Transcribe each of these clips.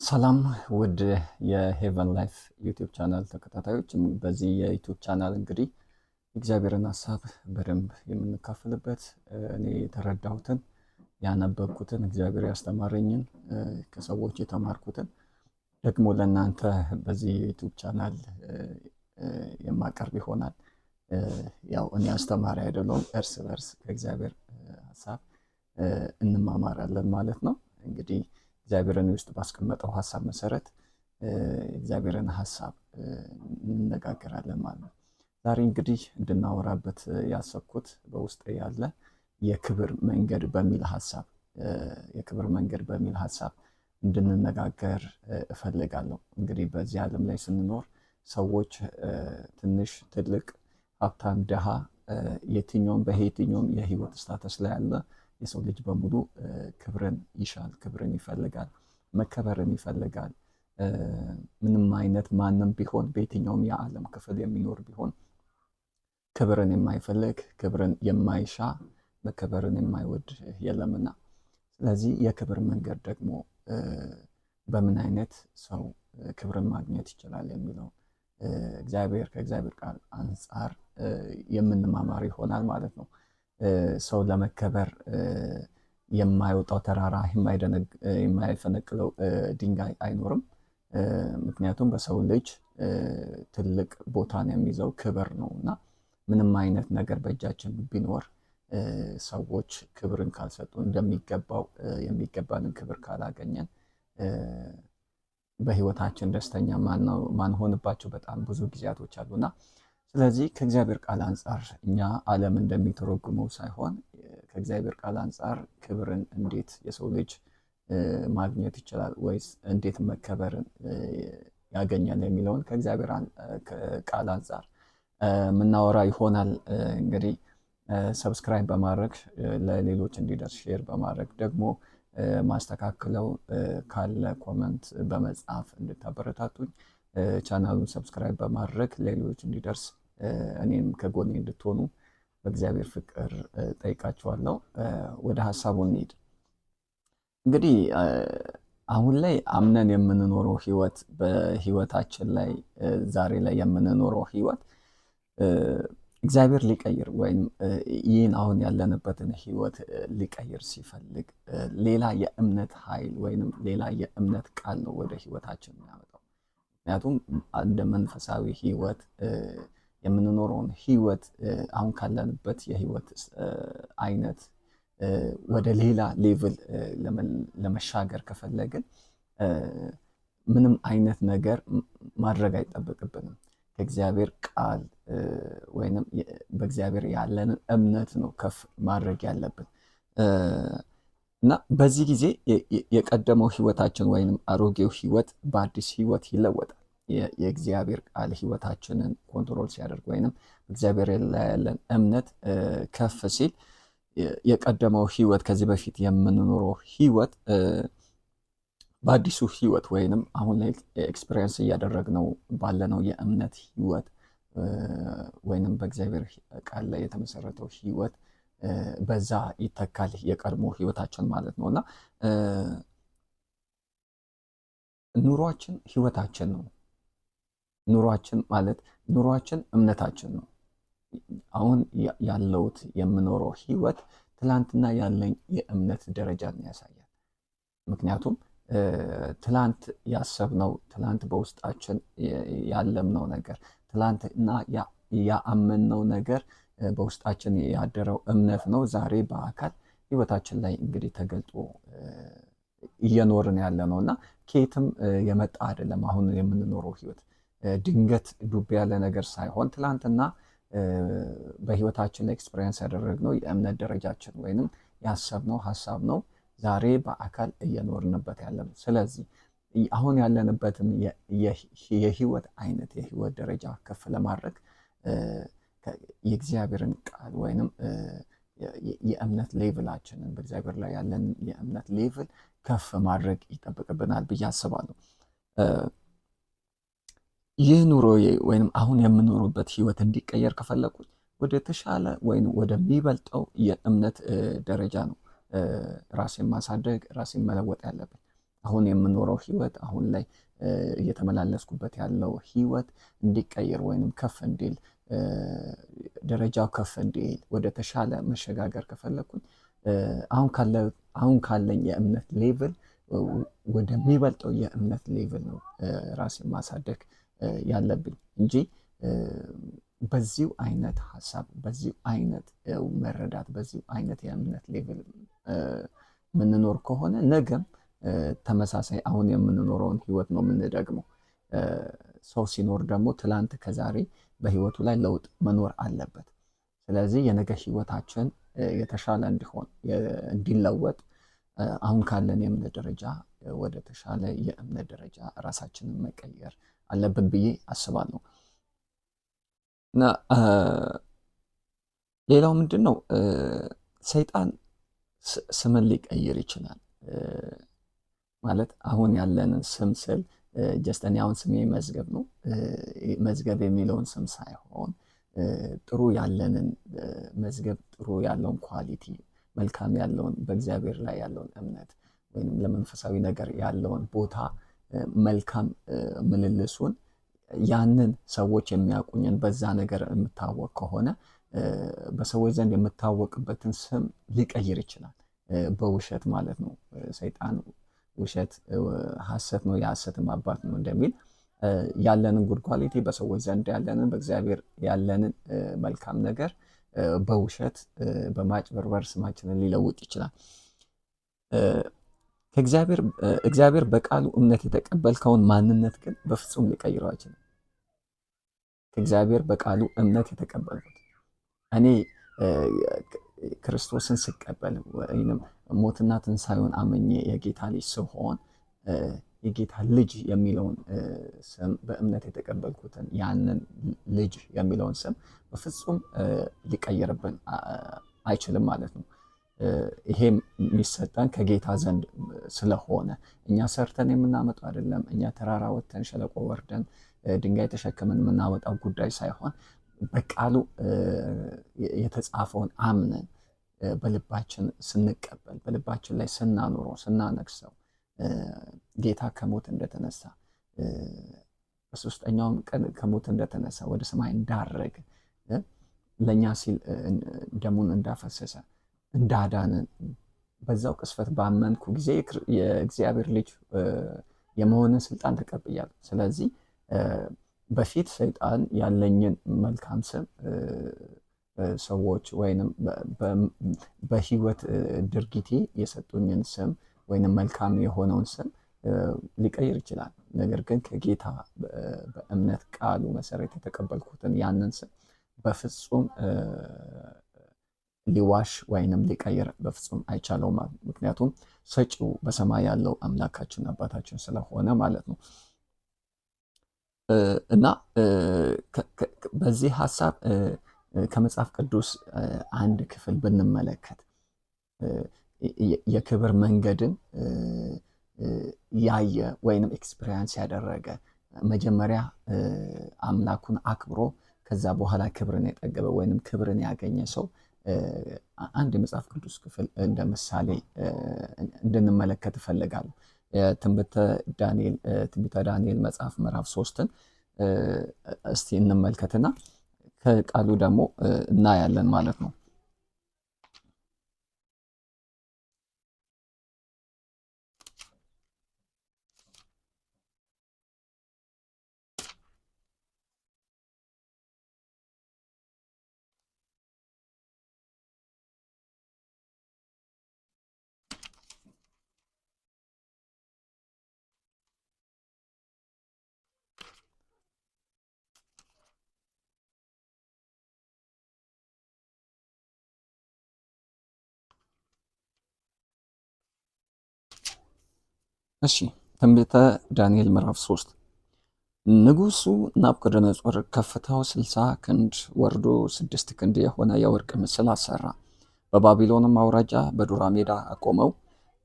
ሰላም ውድ የሄቨን ላይፍ ዩቲዩብ ቻናል ተከታታዮች፣ በዚህ የዩቲዩብ ቻናል እንግዲህ እግዚአብሔርን ሐሳብ በደንብ የምንካፈልበት እኔ የተረዳሁትን ያነበብኩትን እግዚአብሔር ያስተማረኝን ከሰዎች የተማርኩትን ደግሞ ለእናንተ በዚህ የዩቲዩብ ቻናል የማቀርብ ይሆናል። ያው እኔ አስተማሪ አይደለሁም፣ እርስ በርስ ከእግዚአብሔር ሐሳብ እንማማራለን ማለት ነው። እንግዲህ እግዚአብሔርን ውስጥ ባስቀመጠው ሐሳብ መሰረት እግዚአብሔርን ሐሳብ እንነጋገራለን ማለት ነው። ዛሬ እንግዲህ እንድናወራበት ያሰብኩት በውስጥ ያለ የክብር መንገድ በሚል ሐሳብ እንድንነጋገር እፈልጋለሁ። እንግዲህ በዚህ ዓለም ላይ ስንኖር ሰዎች ትንሽ፣ ትልቅ፣ ሀብታም፣ ደሃ፣ በየትኛውም የህይወት ስታተስ ላይ ያለ የሰው ልጅ በሙሉ ክብርን ይሻል፣ ክብርን ይፈልጋል፣ መከበርን ይፈልጋል። ምንም አይነት ማንም ቢሆን በየትኛውም የዓለም ክፍል የሚኖር ቢሆን ክብርን የማይፈልግ፣ ክብርን የማይሻ፣ መከበርን የማይወድ የለምና፣ ስለዚህ የክብር መንገድ ደግሞ በምን አይነት ሰው ክብርን ማግኘት ይችላል የሚለው ከእግዚአብሔር ቃል አንጻር የምንማማር ይሆናል ማለት ነው። ሰው ለመከበር የማይወጣው ተራራ የማይፈነቅለው ድንጋይ አይኖርም። ምክንያቱም በሰው ልጅ ትልቅ ቦታን የሚይዘው ክብር ነው እና ምንም አይነት ነገር በእጃችን ቢኖር ሰዎች ክብርን ካልሰጡ የሚገባንን ክብር ካላገኘን በህይወታችን ደስተኛ ማንሆንባቸው በጣም ብዙ ጊዜያቶች አሉና፣ ስለዚህ ከእግዚአብሔር ቃል አንጻር እኛ ዓለም እንደሚተረጉመው ሳይሆን ከእግዚአብሔር ቃል አንጻር ክብርን እንዴት የሰው ልጅ ማግኘት ይችላል ወይስ እንዴት መከበርን ያገኛል የሚለውን ከእግዚአብሔር ቃል አንጻር የምናወራ ይሆናል። እንግዲህ ሰብስክራይብ በማድረግ ለሌሎች እንዲደርስ ሼር በማድረግ ደግሞ ማስተካከለው ካለ ኮመንት በመጻፍ እንድታበረታቱኝ፣ ቻናሉን ሰብስክራይብ በማድረግ ለሌሎች እንዲደርስ እኔም ከጎኔ እንድትሆኑ በእግዚአብሔር ፍቅር ጠይቃችኋለሁ። ወደ ሀሳቡ እንሂድ። እንግዲህ አሁን ላይ አምነን የምንኖረው ህይወት በህይወታችን ላይ ዛሬ ላይ የምንኖረው ህይወት እግዚአብሔር ሊቀይር ወይም ይህን አሁን ያለንበትን ህይወት ሊቀይር ሲፈልግ ሌላ የእምነት ኃይል ወይም ሌላ የእምነት ቃል ነው ወደ ህይወታችን የሚያመጣው። ምክንያቱም እንደ መንፈሳዊ ህይወት የምንኖረውን ህይወት አሁን ካለንበት የህይወት አይነት ወደ ሌላ ሌቭል ለመሻገር ከፈለግን ምንም አይነት ነገር ማድረግ አይጠበቅብንም። ከእግዚአብሔር ቃል ወይንም በእግዚአብሔር ያለንን እምነት ነው ከፍ ማድረግ ያለብን እና በዚህ ጊዜ የቀደመው ህይወታችን ወይንም አሮጌው ህይወት በአዲስ ህይወት ይለወጣል። የእግዚአብሔር ቃል ህይወታችንን ኮንትሮል ሲያደርግ ወይንም እግዚአብሔር ላይ ያለን እምነት ከፍ ሲል የቀደመው ህይወት ከዚህ በፊት የምንኖረው ህይወት በአዲሱ ህይወት ወይንም አሁን ላይ ኤክስፒሪየንስ እያደረግነው ባለነው የእምነት ህይወት ወይንም በእግዚአብሔር ቃል ላይ የተመሰረተው ህይወት በዛ ይተካል፣ የቀድሞ ህይወታችን ማለት ነው እና ኑሯችን ህይወታችን ነው። ኑሯችን እምነታችን ነው። አሁን ያለውት የምኖረው ህይወት ትላንትና ያለኝ የእምነት ደረጃን ያሳያል። ምክንያቱም ትላንት ያሰብነው፣ ትላንት በውስጣችን ያለምነው ነገር፣ ትላንትና ያአመንነው ነገር በውስጣችን ያደረው እምነት ነው ዛሬ በአካል ህይወታችን ላይ እንግዲህ ተገልጦ እየኖርን ያለ ነው እና ከየትም የመጣ አይደለም። አሁን የምንኖረው ህይወት ድንገት ዱብ ያለ ነገር ሳይሆን ትላንትና በህይወታችን ላይ ኤክስፒሪየንስ ያደረግነው የእምነት ደረጃችን ወይንም ያሰብነው ሀሳብ ነው ዛሬ በአካል እየኖርንበት ያለ ነው። ስለዚህ አሁን ያለንበትን የህይወት አይነት የህይወት ደረጃ ከፍ ለማድረግ የእግዚአብሔርን ቃል ወይንም የእምነት ሌቭላችንን በእግዚአብሔር ላይ ያለን የእምነት ሌቭል ከፍ ማድረግ ይጠበቅብናል ብዬ አስባለሁ። ይህ ኑሮዬ ወይም አሁን የምኖርበት ህይወት እንዲቀየር ከፈለኩት ወደ ተሻለ ወይም ወደሚበልጠው የእምነት ደረጃ ነው ራሴን ማሳደግ፣ ራሴን መለወጥ ያለብን። አሁን የምኖረው ህይወት አሁን ላይ እየተመላለስኩበት ያለው ህይወት እንዲቀየር ወይንም ከፍ እንዲል ደረጃው ከፍ እንዲል ወደ ተሻለ መሸጋገር ከፈለኩኝ አሁን ካለኝ የእምነት ሌቭል ወደሚበልጠው የእምነት ሌቭል ነው ራሴን ማሳደግ ያለብኝ እንጂ በዚሁ አይነት ሀሳብ በዚሁ አይነት መረዳት በዚሁ አይነት የእምነት ሌቭል የምንኖር ከሆነ ነገም ተመሳሳይ አሁን የምንኖረውን ህይወት ነው የምንደግመው። ሰው ሲኖር ደግሞ ትላንት ከዛሬ በህይወቱ ላይ ለውጥ መኖር አለበት። ስለዚህ የነገ ህይወታችን የተሻለ እንዲሆን እንዲለወጥ አሁን ካለን የእምነት ደረጃ ወደ ተሻለ የእምነት ደረጃ ራሳችንን መቀየር አለብን ብዬ አስባለሁ። እና ሌላው ምንድን ነው ሰይጣን ስምን ሊቀይር ይችላል። ማለት አሁን ያለንን ስም ስል ጀስት እኔ አሁን ስሜ መዝገብ ነው። መዝገብ የሚለውን ስም ሳይሆን ጥሩ ያለንን መዝገብ ጥሩ ያለውን ኳሊቲ መልካም ያለውን በእግዚአብሔር ላይ ያለውን እምነት ወይም ለመንፈሳዊ ነገር ያለውን ቦታ መልካም ምልልሱን ያንን ሰዎች የሚያውቁኝን በዛ ነገር የምታወቅ ከሆነ በሰዎች ዘንድ የምታወቅበትን ስም ሊቀይር ይችላል። በውሸት ማለት ነው። ሰይጣን ውሸት ሐሰት ነው የሐሰትም አባት ነው እንደሚል ያለንን ጉድ ኳሊቲ በሰዎች ዘንድ ያለንን በእግዚአብሔር ያለንን መልካም ነገር በውሸት በማጭበርበር ስማችንን ሊለውጥ ይችላል። እግዚአብሔር በቃሉ እምነት የተቀበልከውን ማንነት ግን በፍጹም ሊቀይረው አይችልም። ከእግዚአብሔር በቃሉ እምነት የተቀበልኩት እኔ ክርስቶስን ስቀበል ወይንም ሞትና ትንሣኤውን አመኜ የጌታ ልጅ ስሆን የጌታ ልጅ የሚለውን ስም በእምነት የተቀበልኩትን ያንን ልጅ የሚለውን ስም በፍጹም ሊቀየርብን አይችልም ማለት ነው። ይሄም የሚሰጠን ከጌታ ዘንድ ስለሆነ እኛ ሰርተን የምናመጣው አይደለም። እኛ ተራራ ወጥተን ሸለቆ ወርደን ድንጋይ ተሸክመን የምናወጣው ጉዳይ ሳይሆን በቃሉ የተጻፈውን አምነን በልባችን ስንቀበል በልባችን ላይ ስናኖረው ስናነግሰው ጌታ ከሞት እንደተነሳ በሶስተኛውም ቀን ከሞት እንደተነሳ ወደ ሰማይ እንዳረገ ለእኛ ሲል ደሙን እንዳፈሰሰ እንዳዳንን በዛው ቅስፈት ባመንኩ ጊዜ የእግዚአብሔር ልጅ የመሆንን ስልጣን ተቀብያለሁ። ስለዚህ በፊት ሰይጣን ያለኝን መልካም ስም ሰዎች ወይንም በህይወት ድርጊቴ የሰጡኝን ስም ወይንም መልካም የሆነውን ስም ሊቀይር ይችላል። ነገር ግን ከጌታ በእምነት ቃሉ መሰረት የተቀበልኩትን ያንን ስም በፍጹም ሊዋሽ ወይንም ሊቀይር በፍጹም አይቻለውም። ምክንያቱም ሰጪው በሰማይ ያለው አምላካችን አባታችን ስለሆነ ማለት ነው። እና በዚህ ሀሳብ ከመጽሐፍ ቅዱስ አንድ ክፍል ብንመለከት የክብር መንገድን ያየ ወይንም ኤክስፒሪየንስ ያደረገ መጀመሪያ አምላኩን አክብሮ ከዛ በኋላ ክብርን የጠገበ ወይንም ክብርን ያገኘ ሰው አንድ የመጽሐፍ ቅዱስ ክፍል እንደ ምሳሌ እንድንመለከት እፈልጋለሁ። ትንቢተ ዳንኤል መጽሐፍ ምዕራፍ 3ን እስቲ እንመልከትና ከቃሉ ደግሞ እናያለን ማለት ነው። እሺ ትንቢተ ዳንኤል ምዕራፍ 3 ንጉሱ ናቡከደነፆር ከፍታው 60 ክንድ ወርዶ 6 ክንድ የሆነ የወርቅ ምስል አሰራ። በባቢሎንም አውራጃ በዱራ ሜዳ አቆመው።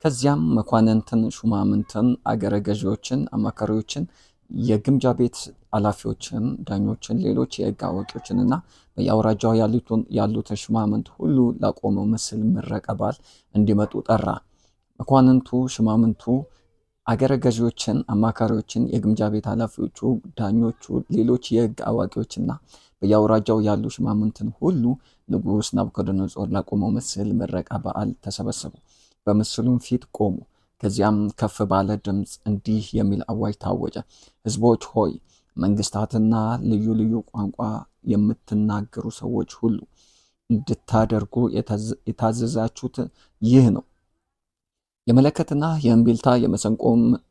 ከዚያም መኳንንትን፣ ሹማምንትን፣ አገረ ገዢዎችን፣ አማካሪዎችን፣ የግምጃ ቤት ኃላፊዎችን፣ ዳኞችን፣ ሌሎች የሕግ አዋቂዎችንና በየአውራጃው ያሉትን ሹማምንት ሁሉ ላቆመው ምስል ምረቀ በዓል እንዲመጡ ጠራ። መኳንንቱ፣ ሹማምንቱ አገረ ገዢዎችን፣ አማካሪዎችን፣ የግምጃ ቤት ኃላፊዎቹ፣ ዳኞቹ፣ ሌሎች የሕግ አዋቂዎችና በየአውራጃው ያሉ ሽማምንትን ሁሉ ንጉሥ ናቡከደነፆር ላቆመው ምስል ምረቃ በዓል ተሰበሰቡ። በምስሉም ፊት ቆሙ። ከዚያም ከፍ ባለ ድምፅ እንዲህ የሚል አዋጅ ታወጀ። ሕዝቦች ሆይ፣ መንግስታትና ልዩ ልዩ ቋንቋ የምትናገሩ ሰዎች ሁሉ እንድታደርጉ የታዘዛችሁት ይህ ነው። የመለከትና የእምቢልታ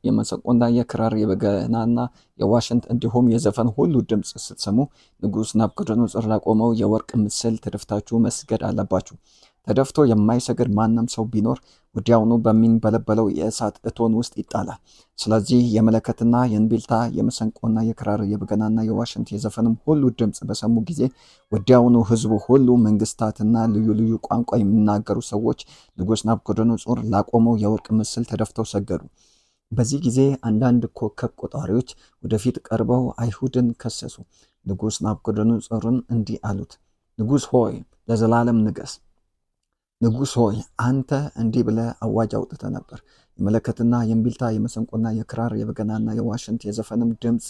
የመሰንቆና የክራር የበገናና የዋሽንት እንዲሁም የዘፈን ሁሉ ድምፅ ስትሰሙ ንጉሥ ናቡከደነፆር ላቆመው የወርቅ ምስል ተደፍታችሁ መስገድ አለባችሁ። ተደፍቶ የማይሰግድ ማንም ሰው ቢኖር ወዲያውኑ በሚንበለበለው የእሳት እቶን ውስጥ ይጣላል። ስለዚህ የመለከትና የእንቢልታ የመሰንቆና የክራር የበገናና የዋሽንት የዘፈንም ሁሉ ድምፅ በሰሙ ጊዜ ወዲያውኑ ሕዝቡ ሁሉ፣ መንግስታትና ልዩ ልዩ ቋንቋ የሚናገሩ ሰዎች ንጉሥ ናቡከደነፆር ላቆመው የወርቅ ምስል ተደፍተው ሰገዱ። በዚህ ጊዜ አንዳንድ ኮከብ ቆጣሪዎች ወደፊት ቀርበው አይሁድን ከሰሱ። ንጉሥ ናቡከደነፆርን እንዲህ አሉት፣ ንጉሥ ሆይ ለዘላለም ንገስ። ንጉሥ ሆይ አንተ እንዲህ ብለህ አዋጅ አውጥተህ ነበር። የመለከትና የእምቢልታ የመሰንቆና የክራር የበገናና የዋሽንት የዘፈንም ድምፅ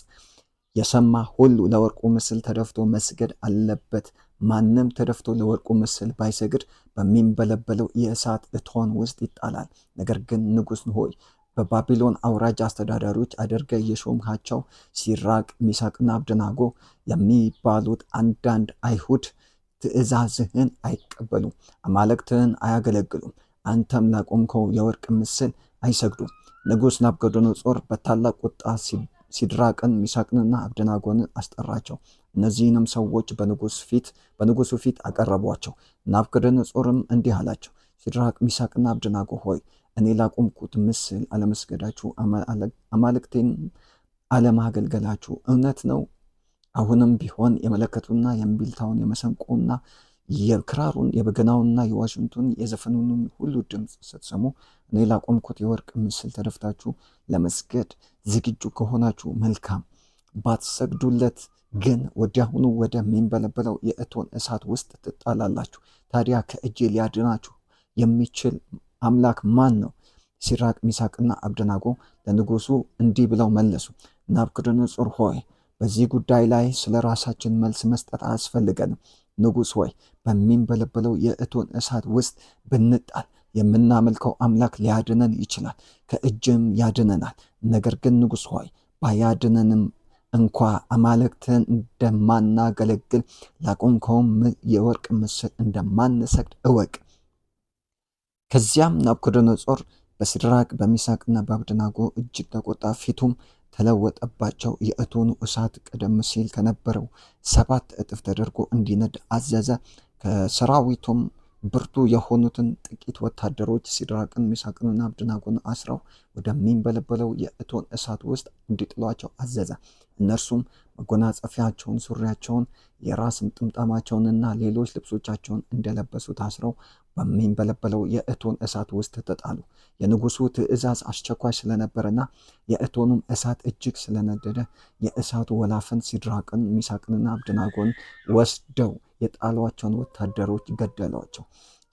የሰማ ሁሉ ለወርቁ ምስል ተደፍቶ መስገድ አለበት። ማንም ተደፍቶ ለወርቁ ምስል ባይሰግድ በሚንበለበለው የእሳት እቶን ውስጥ ይጣላል። ነገር ግን ንጉሥ ሆይ በባቢሎን አውራጃ አስተዳዳሪዎች አድርገህ የሾምሃቸው ሲድራቅ፣ ሚሳቅና አብደናጎ የሚባሉት አንዳንድ አይሁድ ትእዛዝህን አይቀበሉም፣ አማልክትህን አያገለግሉም፣ አንተም ላቆምከው የወርቅ ምስል አይሰግዱም። ንጉሥ ናቡከደነፆር በታላቅ ቁጣ ሲድራቅን፣ ሚሳቅንና አብደናጎን አስጠራቸው። እነዚህንም ሰዎች በንጉሱ ፊት አቀረቧቸው። ናቡከደነፆርም እንዲህ አላቸው፣ ሲድራቅ፣ ሚሳቅና አብደናጎ ሆይ እኔ ላቆምኩት ምስል አለመስገዳችሁ፣ አማልክቴን አለማገልገላችሁ እውነት ነው? አሁንም ቢሆን የመለከቱና የእምቢልታውን የመሰንቆና የክራሩን የበገናውንና የዋሽንቱን የዘፈኑንም ሁሉ ድምፅ ስትሰሙ እኔ ላቆምኩት የወርቅ ምስል ተደፍታችሁ ለመስገድ ዝግጁ ከሆናችሁ መልካም። ባትሰግዱለት ግን ወዲያውኑ ወደሚንበለበለው የእቶን እሳት ውስጥ ትጣላላችሁ። ታዲያ ከእጄ ሊያድናችሁ የሚችል አምላክ ማን ነው? ሲድራቅ፣ ሚሳቅና አብደናጎ ለንጉሱ እንዲህ ብለው መለሱ፣ ናቡከደነፆር ሆይ በዚህ ጉዳይ ላይ ስለ ራሳችን መልስ መስጠት አያስፈልገንም። ንጉሥ ሆይ በሚንበለበለው የእቶን እሳት ውስጥ ብንጣል የምናመልከው አምላክ ሊያድነን ይችላል፣ ከእጅም ያድነናል። ነገር ግን ንጉሥ ሆይ ባያድነንም እንኳ አማልክትን እንደማናገለግል ላቆምከውም የወርቅ ምስል እንደማንሰግድ እወቅ። ከዚያም ናቡከደነፆር በሲድራቅ በሚሳቅና በአብደናጎ እጅግ ተቆጣ፣ ፊቱም ተለወጠባቸው። የእቶኑ እሳት ቀደም ሲል ከነበረው 7 እጥፍ ተደርጎ እንዲነድ አዘዘ። ከሰራዊቱም ብርቱ የሆኑትን ጥቂት ወታደሮች ሲድራቅን፣ ሚሳቅንና አብደናጎን አስረው ወደሚንበለበለው የእቶን እሳት ውስጥ እንዲጥሏቸው አዘዘ። እነርሱም መጎናጸፊያቸውን፣ ሱሪያቸውን፣ የራስም ጥምጣማቸውንና ሌሎች ልብሶቻቸውን እንደለበሱ ታስረው በሚንበለበለው የእቶን እሳት ውስጥ ተጣሉ። የንጉሱ ትእዛዝ አስቸኳይ ስለነበረና የእቶኑም እሳት እጅግ ስለነደደ የእሳቱ ወላፈን ሲድራቅን፣ ሚሳቅንና አብደናጎን ወስደው የጣሏቸውን ወታደሮች ገደሏቸው።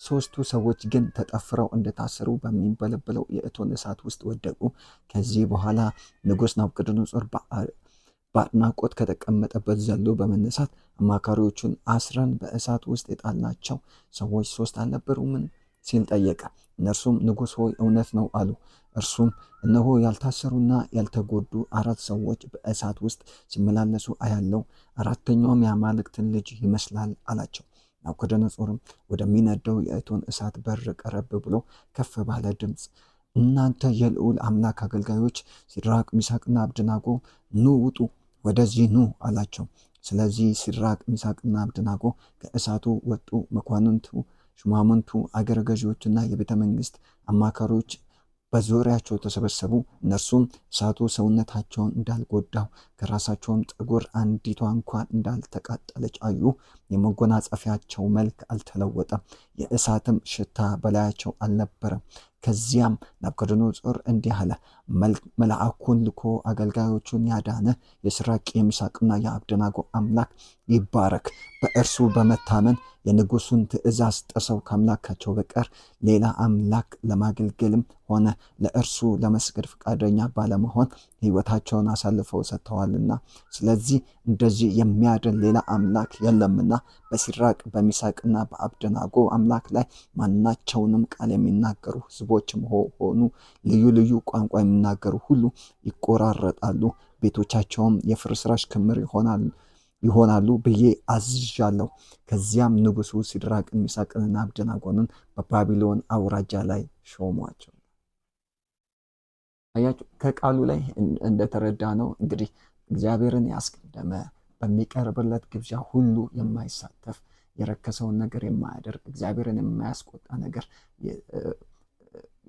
3ቱ ሰዎች ግን ተጠፍረው እንደታሰሩ በሚንበለበለው የእቶን እሳት ውስጥ ወደቁ። ከዚህ በኋላ ንጉሥ ናቡከደነፆር በአድናቆት ከተቀመጠበት ዘሎ በመነሳት አማካሪዎቹን አስረን በእሳት ውስጥ የጣልናቸው ሰዎች 3 አልነበሩምን? ሲል ጠየቀ። እነርሱም ንጉሥ ሆይ እውነት ነው አሉ። እርሱም እነሆ ያልታሰሩና ያልተጎዱ 4 ሰዎች በእሳት ውስጥ ሲመላለሱ አያለው፣ 4ተኛውም የአማልክትን ልጅ ይመስላል አላቸው። ናቡከደነፆርም ወደሚነደው የእቶን እሳት በር ቀረብ ብሎ ከፍ ባለ ድምፅ እናንተ የልዑል አምላክ አገልጋዮች ሲድራቅ፣ ሚሳቅና አብደናጎ ኑ ውጡ፣ ወደዚህ ኑ አላቸው። ስለዚህ ሲድራቅ፣ ሚሳቅና አብደናጎ ከእሳቱ ወጡ። መኳንንቱ፣ ሹማምንቱ፣ አገረ ገዢዎችና የቤተ መንግስት አማካሪዎች በዙሪያቸው ተሰበሰቡ። እነርሱም እሳቱ ሰውነታቸውን እንዳልጎዳው ከራሳቸውም ጠጉር አንዲቷ እንኳን እንዳልተቃጠለች አዩ። የመጎናጸፊያቸው መልክ አልተለወጠም፣ የእሳትም ሽታ በላያቸው አልነበረም። ከዚያም ናቡከደነፆር እንዲህ አለ፣ መልአኩን ልኮ አገልጋዮቹን ያዳነ የሲድራቅ፣ የሚሳቅና የአብደናጎ አምላክ ይባረክ። በእርሱ በመታመን የንጉሱን ትእዛዝ ጥሰው ከአምላካቸው በቀር ሌላ አምላክ ለማገልገልም ሆነ ለእርሱ ለመስገድ ፈቃደኛ ባለመሆን ሕይወታቸውን አሳልፈው ሰጥተዋልና። ስለዚህ እንደዚህ የሚያድን ሌላ አምላክ የለምና በሲድራቅ በሚሳቅና በአብደናጎ አምላክ ላይ ማናቸውንም ቃል የሚናገሩ ሕዝቦችም ሆኑ ልዩ ልዩ ቋንቋ የሚናገሩ ሁሉ ይቆራረጣሉ፣ ቤቶቻቸውም የፍርስራሽ ክምር ይሆናሉ ብዬ አዝዣለሁ። ከዚያም ንጉሱ ሲድራቅን ሚሳቅንና አብደናጎንን በባቢሎን አውራጃ ላይ ሾሟቸው። አያችሁ፣ ከቃሉ ላይ እንደተረዳ ነው እንግዲህ እግዚአብሔርን ያስቀደመ በሚቀርብለት ግብዣ ሁሉ የማይሳተፍ የረከሰውን ነገር የማያደርግ እግዚአብሔርን የማያስቆጣ ነገር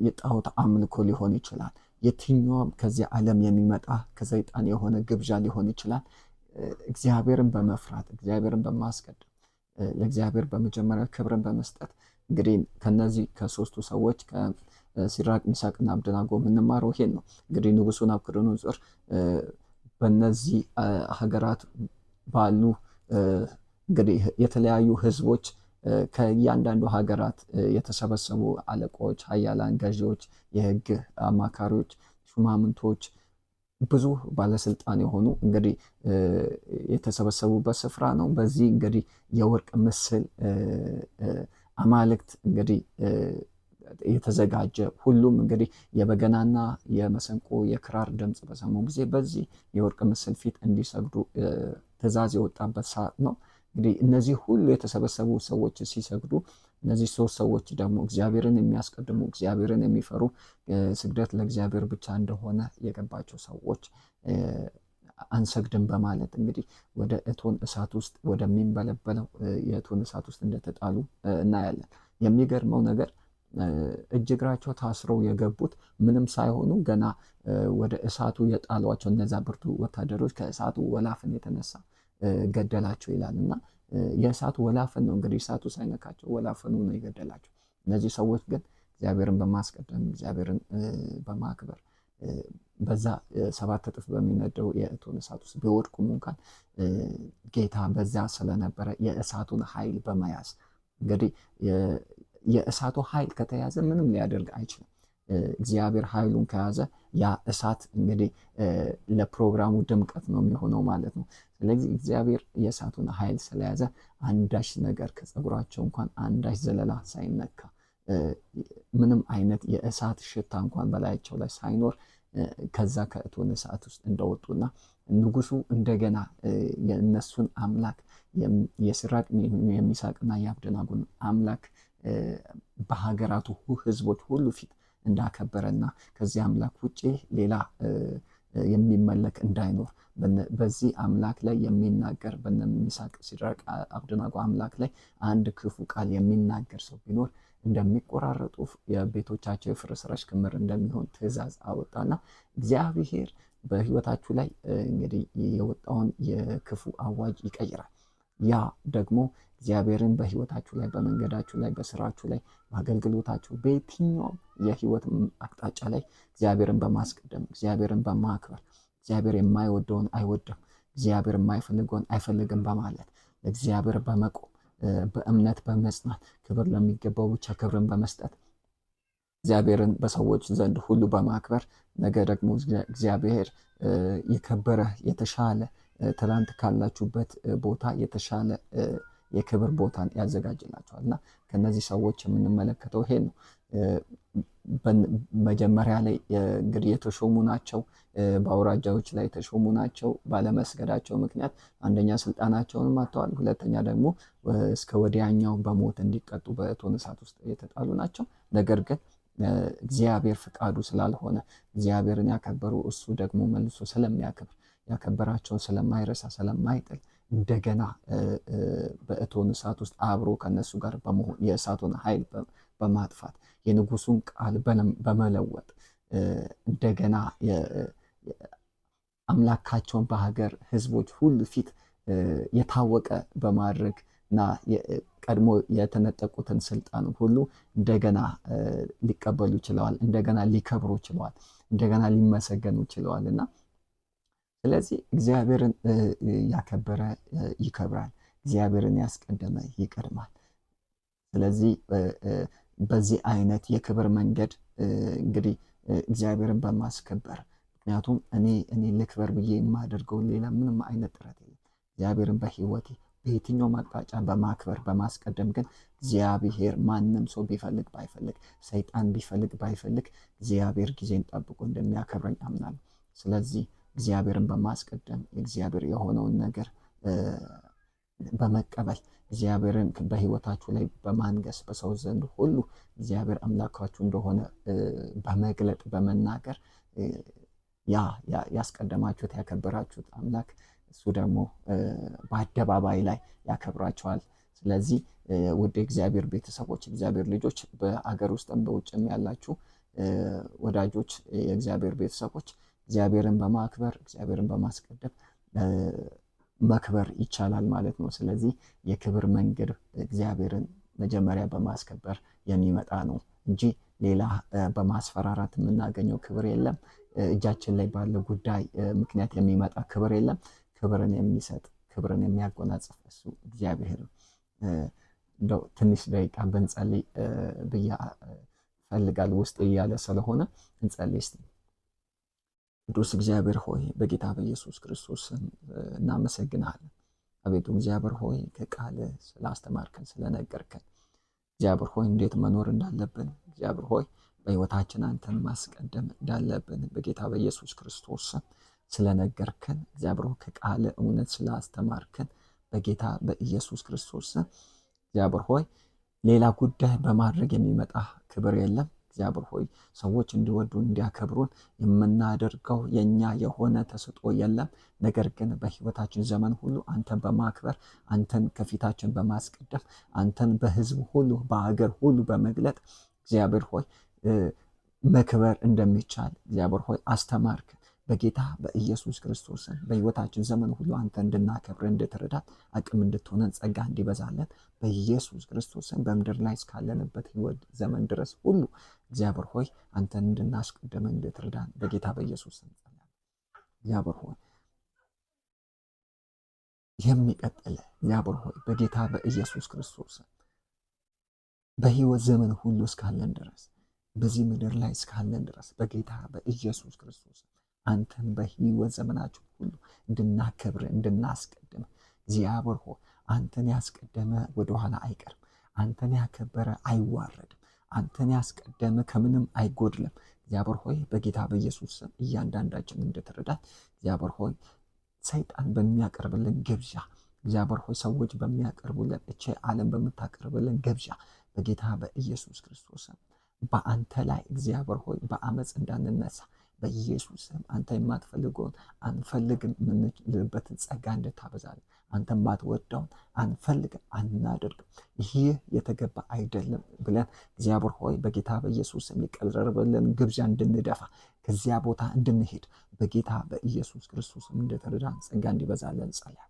የጣዖት አምልኮ ሊሆን ይችላል። የትኛውም ከዚህ ዓለም የሚመጣ ከሰይጣን የሆነ ግብዣ ሊሆን ይችላል። እግዚአብሔርን በመፍራት እግዚአብሔርን በማስቀደም ለእግዚአብሔር በመጀመሪያ ክብርን በመስጠት እንግዲህ ከነዚህ ከሶስቱ ሰዎች ከሲድራቅ ሚሳቅና አብደናጎ የምንማረው ይሄን ነው። እንግዲህ ንጉሡ ናቡከደነፆር በነዚህ ሀገራት ባሉ እንግዲህ የተለያዩ ህዝቦች ከእያንዳንዱ ሀገራት የተሰበሰቡ አለቆች፣ ኃያላን ገዢዎች፣ የህግ አማካሪዎች፣ ሹማምንቶች፣ ብዙ ባለስልጣን የሆኑ እንግዲህ የተሰበሰቡበት ስፍራ ነው። በዚህ እንግዲህ የወርቅ ምስል አማልክት እንግዲህ የተዘጋጀ ሁሉም እንግዲህ የበገናና የመሰንቆ የክራር ድምፅ በሰሙ ጊዜ በዚህ የወርቅ ምስል ፊት እንዲሰግዱ ትእዛዝ የወጣበት ሰዓት ነው። እንግዲህ እነዚህ ሁሉ የተሰበሰቡ ሰዎች ሲሰግዱ እነዚህ ሶስት ሰዎች ደግሞ እግዚአብሔርን የሚያስቀድሙ እግዚአብሔርን የሚፈሩ ስግደት ለእግዚአብሔር ብቻ እንደሆነ የገባቸው ሰዎች አንሰግድም በማለት እንግዲህ ወደ እቶን እሳት ውስጥ ወደሚንበለበለው የእቶን እሳት ውስጥ እንደተጣሉ እናያለን። የሚገርመው ነገር እጅ እግራቸው ታስረው የገቡት ምንም ሳይሆኑ ገና ወደ እሳቱ የጣሏቸው እነዛ ብርቱ ወታደሮች ከእሳቱ ወላፈን የተነሳ ገደላቸው ይላል እና የእሳቱ ወላፈን ነው እንግዲህ እሳቱ ሳይነካቸው ወላፈኑ ነው የገደላቸው። እነዚህ ሰዎች ግን እግዚአብሔርን በማስቀደም እግዚአብሔርን በማክበር በዛ 7 እጥፍ በሚነደው የእቶን እሳት ውስጥ ቢወድቁም እንኳን ጌታ በዛ ስለነበረ የእሳቱን ኃይል በመያዝ እንግዲህ የእሳቱ ኃይል ከተያዘ ምንም ሊያደርግ አይችልም። እግዚአብሔር ኃይሉን ከያዘ ያ እሳት እንግዲህ ለፕሮግራሙ ድምቀት ነው የሚሆነው ማለት ነው። ስለዚህ እግዚአብሔር የእሳቱን ኃይል ስለያዘ አንዳች ነገር ከፀጉራቸው እንኳን አንዳች ዘለላ ሳይነካ ምንም አይነት የእሳት ሽታ እንኳን በላያቸው ላይ ሳይኖር ከዛ ከእቶን እሳት ውስጥ እንደወጡና ንጉሱ እንደገና የእነሱን አምላክ የሲድራቅ የሚሳቅና የአብደናጎን አምላክ በሀገራቱ ህዝቦች ሁሉ ፊት እንዳከበረና ከዚህ አምላክ ውጪ ሌላ የሚመለክ እንዳይኖር በዚህ አምላክ ላይ የሚናገር በሚሳቅ ሲድራቅ አብደናጎ አምላክ ላይ አንድ ክፉ ቃል የሚናገር ሰው ቢኖር እንደሚቆራረጡ የቤቶቻቸው የፍርስራሽ ክምር እንደሚሆን ትእዛዝ አወጣና እግዚአብሔር በህይወታችሁ ላይ እንግዲህ የወጣውን የክፉ አዋጅ ይቀይራል። ያ ደግሞ እግዚአብሔርን በህይወታችሁ ላይ በመንገዳችሁ ላይ በስራችሁ ላይ በአገልግሎታችሁ በየትኛውም የህይወት አቅጣጫ ላይ እግዚአብሔርን በማስቀደም እግዚአብሔርን በማክበር እግዚአብሔር የማይወደውን አይወድም እግዚአብሔር የማይፈልገውን አይፈልግም በማለት ለእግዚአብሔር በመቆም በእምነት በመጽናት ክብር ለሚገባው ብቻ ክብርን በመስጠት እግዚአብሔርን በሰዎች ዘንድ ሁሉ በማክበር ነገ ደግሞ እግዚአብሔር የከበረ የተሻለ ትላንት ካላችሁበት ቦታ የተሻለ የክብር ቦታን ያዘጋጅላችኋል እና ከነዚህ ሰዎች የምንመለከተው ይሄ ነው። መጀመሪያ ላይ እንግዲህ የተሾሙ ናቸው፣ በአውራጃዎች ላይ የተሾሙ ናቸው። ባለመስገዳቸው ምክንያት አንደኛ ስልጣናቸውንም አጥተዋል፣ ሁለተኛ ደግሞ እስከ ወዲያኛው በሞት እንዲቀጡ በእቶን እሳት ውስጥ የተጣሉ ናቸው። ነገር ግን እግዚአብሔር ፍቃዱ ስላልሆነ እግዚአብሔርን ያከበሩ እሱ ደግሞ መልሶ ስለሚያከብር ያከበራቸውን ስለማይረሳ ስለማይጥል እንደገና በእቶን እሳት ውስጥ አብሮ ከነሱ ጋር በመሆን የእሳቱን ኃይል በማጥፋት የንጉሱን ቃል በመለወጥ እንደገና አምላካቸውን በሀገር ህዝቦች ሁሉ ፊት የታወቀ በማድረግ እና ቀድሞ የተነጠቁትን ስልጣን ሁሉ እንደገና ሊቀበሉ ችለዋል፣ እንደገና ሊከብሩ ችለዋል፣ እንደገና ሊመሰገኑ ችለዋል እና ስለዚህ እግዚአብሔርን ያከበረ ይከብራል፣ እግዚአብሔርን ያስቀደመ ይቀድማል። ስለዚህ በዚህ አይነት የክብር መንገድ እንግዲህ እግዚአብሔርን በማስከበር ምክንያቱም እኔ ልክበር ብዬ የማደርገው ሌላ ምንም አይነት ጥረት የለም። እግዚአብሔርን በህይወቴ በየትኛውም አቅጣጫ በማክበር በማስቀደም ግን እግዚአብሔር ማንም ሰው ቢፈልግ ባይፈልግ ሰይጣን ቢፈልግ ባይፈልግ እግዚአብሔር ጊዜን ጠብቆ እንደሚያከብረኝ አምናለሁ። ስለዚህ እግዚአብሔርን በማስቀደም እግዚአብሔር የሆነውን ነገር በመቀበል እግዚአብሔርን በህይወታችሁ ላይ በማንገስ በሰው ዘንድ ሁሉ እግዚአብሔር አምላካችሁ እንደሆነ በመግለጥ በመናገር ያስቀደማችሁት ያከበራችሁት አምላክ እሱ ደግሞ በአደባባይ ላይ ያከብራችኋል። ስለዚህ ውድ እግዚአብሔር ቤተሰቦች፣ እግዚአብሔር ልጆች፣ በአገር ውስጥም በውጭም ያላችሁ ወዳጆች፣ የእግዚአብሔር ቤተሰቦች እግዚአብሔርን በማክበር እግዚአብሔርን በማስቀደም መክበር ይቻላል ማለት ነው። ስለዚህ የክብር መንገድ እግዚአብሔርን መጀመሪያ በማስከበር የሚመጣ ነው እንጂ ሌላ በማስፈራራት የምናገኘው ክብር የለም። እጃችን ላይ ባለ ጉዳይ ምክንያት የሚመጣ ክብር የለም። ክብርን የሚሰጥ ክብርን የሚያጎናጽፍ እሱ እግዚአብሔር ነው። እንደው ትንሽ ደቂቃ ብንጸልይ ብዬ እፈልጋለሁ፣ ውስጥ እያለ ስለሆነ እንጸልይ እስቲ። ቅዱስ እግዚአብሔር ሆይ በጌታ በኢየሱስ ክርስቶስ እናመሰግናለን። አቤቱ እግዚአብሔር ሆይ ከቃል ስላስተማርከን ስለነገርከን እግዚአብሔር ሆይ እንዴት መኖር እንዳለብን እግዚአብሔር ሆይ በሕይወታችን አንተን ማስቀደም እንዳለብን በጌታ በኢየሱስ ክርስቶስ ስለነገርከን እግዚአብሔር ሆይ ከቃል እውነት ስላስተማርከን በጌታ በኢየሱስ ክርስቶስ እግዚአብሔር ሆይ ሌላ ጉዳይ በማድረግ የሚመጣ ክብር የለም። እግዚአብሔር ሆይ ሰዎች እንዲወዱን እንዲያከብሩን የምናደርገው የኛ የሆነ ተሰጥኦ የለም። ነገር ግን በሕይወታችን ዘመን ሁሉ አንተን በማክበር አንተን ከፊታችን በማስቀደም አንተን በሕዝብ ሁሉ በአገር ሁሉ በመግለጥ እግዚአብሔር ሆይ መክበር እንደሚቻል እግዚአብሔር ሆይ አስተማርከን። በጌታ በኢየሱስ ክርስቶስ በሕይወታችን ዘመን ሁሉ አንተ እንድናከብር እንድትረዳት አቅም እንድትሆነን ጸጋ እንዲበዛለን በኢየሱስ ክርስቶስ በምድር ላይ እስካለንበት ሕይወት ዘመን ድረስ ሁሉ እግዚአብሔር ሆይ አንተን እንድናስቀድም እንድትረዳን በጌታ በኢየሱስ እንጸልያለን። እግዚአብሔር ሆይ የሚቀጥል እግዚአብሔር ሆይ በጌታ በኢየሱስ ክርስቶስ በሕይወት ዘመን ሁሉ እስካለን ድረስ በዚህ ምድር ላይ እስካለን ድረስ በጌታ በኢየሱስ ክርስቶስ አንተን በሕይወት ዘመናችን ሁሉ እንድናከብር እንድናስቀድም እግዚአብሔር ሆይ አንተን ያስቀደመ ወደኋላ አይቀርም። አንተን ያከበረ አይዋረድም። አንተን ያስቀደመ ከምንም አይጎድልም። እግዚአብሔር ሆይ በጌታ በኢየሱስ ስም እያንዳንዳችን እንድትረዳት እግዚአብሔር ሆይ ሰይጣን በሚያቀርብልን ግብዣ እግዚአብሔር ሆይ ሰዎች በሚያቀርቡልን እቼ ዓለም በምታቀርብልን ግብዣ በጌታ በኢየሱስ ክርስቶስ በአንተ ላይ እግዚአብሔር ሆይ በአመፅ እንዳንነሳ በኢየሱስ ስም አንተ የማትፈልገውን አንፈልግም የምንልበትን ጸጋ እንድታበዛለን። አንተ የማትወደውን አንፈልግም አናደርግም፣ ይህ የተገባ አይደለም ብለን እግዚአብሔር ሆይ በጌታ በኢየሱስ ስም የቀረበልን ግብዣ እንድንደፋ ከዚያ ቦታ እንድንሄድ በጌታ በኢየሱስ ክርስቶስ እንድትረዳን ጸጋ እንዲበዛለን ጸልያለሁ።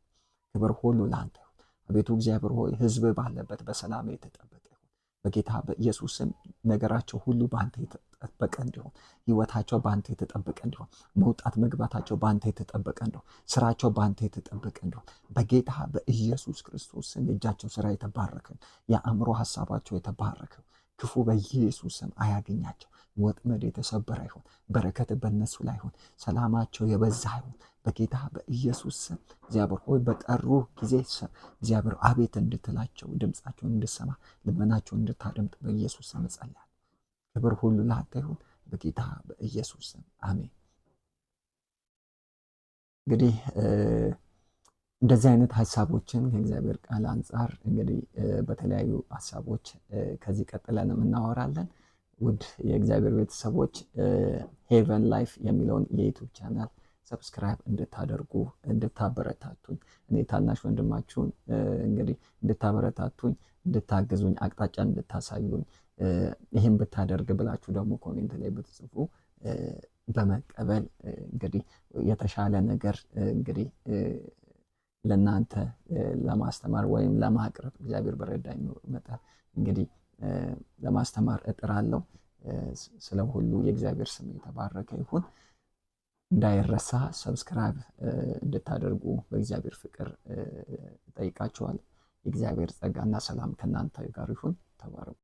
ክብር ሁሉ ለአንተ ይሁን። አቤቱ እግዚአብሔር ሆይ ሕዝብ ባለበት በሰላም የተጠበቀ በጌታ በኢየሱስ ስም ነገራቸው ሁሉ በአንተ የተጠበቀ እንዲሆን፣ ህይወታቸው በአንተ የተጠበቀ እንዲሆን፣ መውጣት መግባታቸው በአንተ የተጠበቀ እንዲሆን፣ ስራቸው በአንተ የተጠበቀ እንዲሆን በጌታ በኢየሱስ ክርስቶስ ስም የእጃቸው ስራ የተባረከ፣ የአእምሮ ሀሳባቸው የተባረከ፣ ክፉ በኢየሱስ ስም አያገኛቸው፣ ወጥመድ የተሰበረ ይሁን፣ በረከት በእነሱ ላይ ይሁን፣ ሰላማቸው የበዛ ይሁን በጌታ በኢየሱስ ስም። እግዚአብሔር ሆይ በጠሩ ጊዜ እግዚአብሔር አቤት እንድትላቸው ድምፃቸውን እንድሰማ ልመናቸውን እንድታደምጥ በኢየሱስ ስም ጸልያለሁ። ክብር ሁሉ ለአንተ ይሁን በጌታ በኢየሱስ ስም አሜን። እንግዲህ እንደዚህ አይነት ሀሳቦችን ከእግዚአብሔር ቃል አንጻር እንግዲህ በተለያዩ ሀሳቦች ከዚህ ቀጥለን እናወራለን። ውድ የእግዚአብሔር ቤተሰቦች ሄቨን ላይፍ የሚለውን የዩቲዩብ ቻናል ሰብስክራይብ እንድታደርጉ እንድታበረታቱኝ እኔ ታናሽ ወንድማችሁን እንግዲህ እንድታበረታቱኝ እንድታግዙኝ አቅጣጫ እንድታሳዩኝ ይህን ብታደርግ ብላችሁ ደግሞ ኮሜንት ላይ ብትጽፉ በመቀበል እንግዲህ የተሻለ ነገር እንግዲህ ለእናንተ ለማስተማር ወይም ለማቅረብ እግዚአብሔር በረዳኝ መጠን እንግዲህ ለማስተማር እጥራለሁ። ስለ ሁሉ የእግዚአብሔር ስም የተባረከ ይሁን። እንዳይረሳ ሰብስክራይብ እንድታደርጉ በእግዚአብሔር ፍቅር እጠይቃችኋለሁ። የእግዚአብሔር ጸጋና ሰላም ከእናንተ ጋር ይሁን። ተባረኩ።